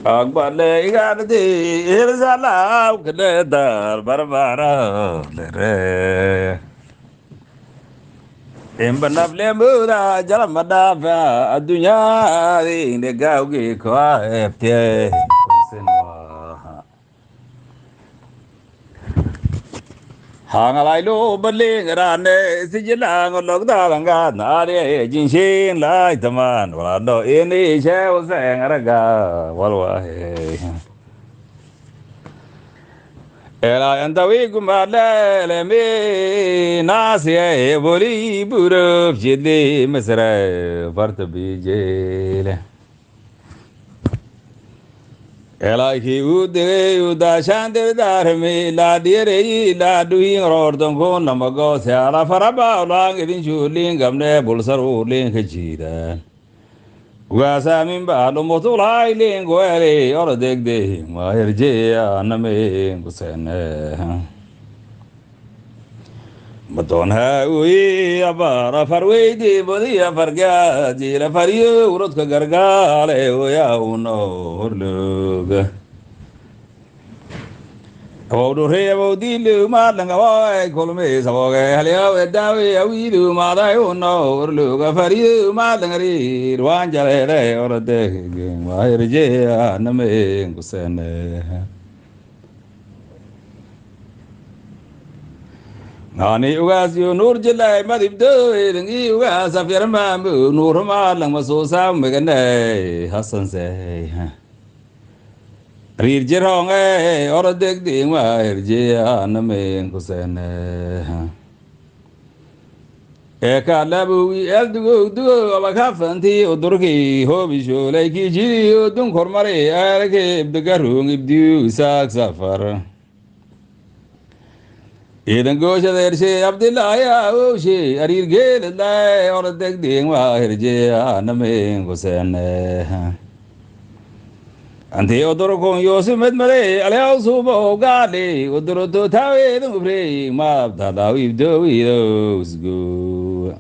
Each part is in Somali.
Agbale igardi irzala ukle dar barbara lere. Imbanable muda jalamada fa adunya inde gaugi kwa efte. Hangalai lo baling rane sijilang logda langa nare jinshin lai taman walado ini shew seng araga walwa he. Ela antawi gumale le me nasye boli buru jidli mesra vart bijele. Ela ki ude uda shande darme la dire la duhi ordon kon namago se ala faraba lang idin chuling gamne bulsaru ling khida. Wasa min ba lo motulai ling gwele or deg de ma herje aname gusene. Maton ha ui abara farwedi bodi farga jira fariyo urut ka gargale o ya uno hurlug. Odo re bodi lu ma langa wa kolme sawoge halya dawi awi lu ma da uno hurlug fariyo ma langari rwan jale re orade wa irje aname gusene. Nani ugas yo nur jelai madib do edengi ugas afir mambu nur malang masusa megane hasan se rir jirong or dek ding wa irje aname kusene eka labu el dugo abakafanti odurki hobi shole ki jiri odun kormare arke ibdagarung ibdu sak safar Idan gosha derse Abdullah ya oshi arir gel dai or dek ding wa herje aname gosene ante odor kon yosem mare ale subo gale odor to tawe no bre ma dada wi do wi usgo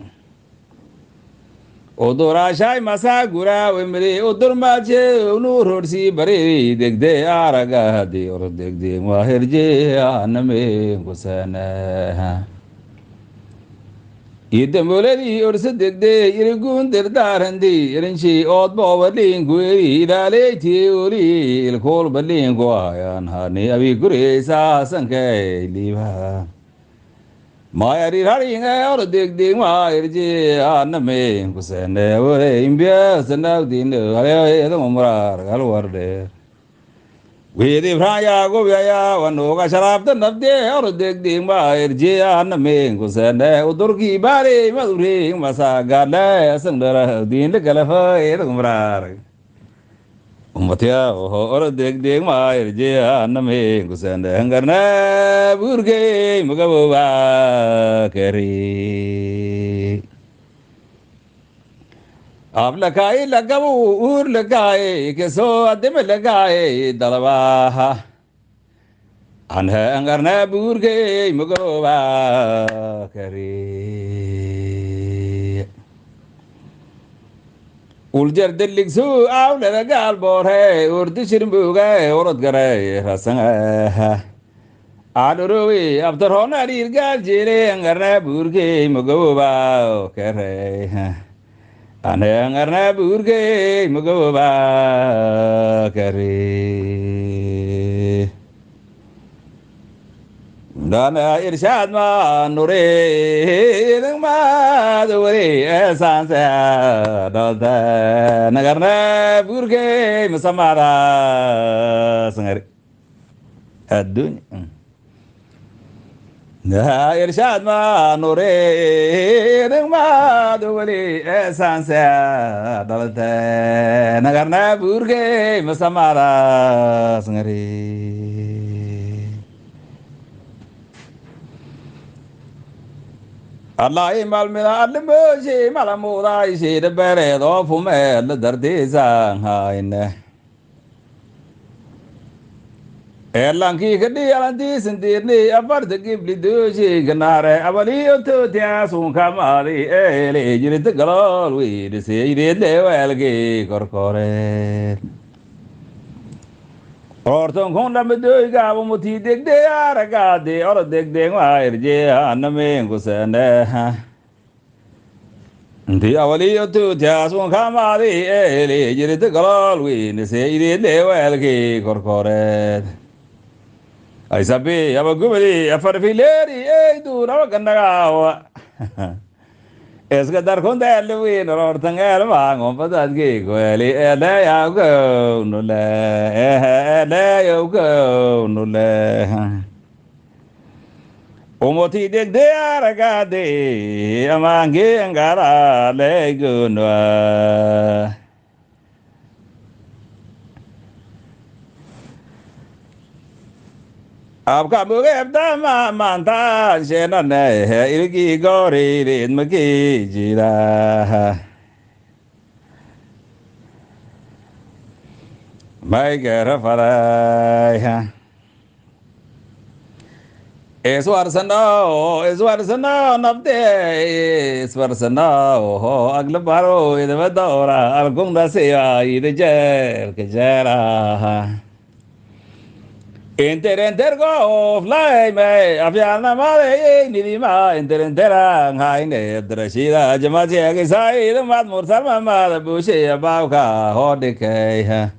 odora shai masa gura wemre odor ma che nur horsi bare dek de araga de or dek de wa herje aname gosene idem boledi or se dek de irgun der darandi irinchi od bobalin gui dale ti uri il kol balin goyan hani abi gure sa sanke liba Mayari hari ngai or dek dek ma irje aname kusene ore imbia sena din ale edo mamra galwar de Widi fraya go ya wano ka sharab tan nabde or dek dek ma irje aname kusene udurki bare madure masa gale sangdara din le galafa edo mamra Umatya or dek dek ma irje aname kusende hangarna burge mugawa keri ab lakai lagawu ur lakai keso adem lakai dalwa anha hangarna burge mugawa keri Uljar delik su aw le gal bor he urdi shirbuga orot gare rasanga adurui after honari gal jire angarna burge mugoba kare ane angarna burge mugoba kare Dana irshad ma nure ma dure esansa dalda nagarna burge musamara sangari adunya na irshad ma nure ma dure esansa dalda nagarna burge musamara sangari Allah imal mila almo she malamuda she de bere do fume le dardi sang haine Erlangi gedi alanti sendirni abar de gibli do she ganare abali to tia sun kamari ele jirit galol wi de se ide le welge korkore Orton konda medo ga bo muti deg de araga de or deg de wa irje aname ngusane ha ndi awali tu tia sun kama de ele jire te galal wi ne se ide le wel ki korkore ai sabe abagumeli afarfileri e du rawa gandaga wa es que dar con del win or tangal ma ngom padat gi ko eli ele ya go no le ele yo go no le omoti de araga de amange angara le go no आपका मुगेब्दा मानता शेना ने है इरकी गौरी रीत मकी जीरा मैं कह फराय ईश्वर सनो नब्दे ईश्वर सनो हो अगले बारो इधर बदौरा अलगुंडा से आई इधर के जरा enter go fly me afiana mare ni di ma entera ngai ne drashida jama che ke sai de mat mursal ma bu she ba ka ho de ke ha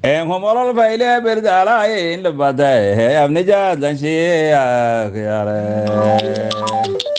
em homol faile ber dala in le bada hai apne ja dan she ya re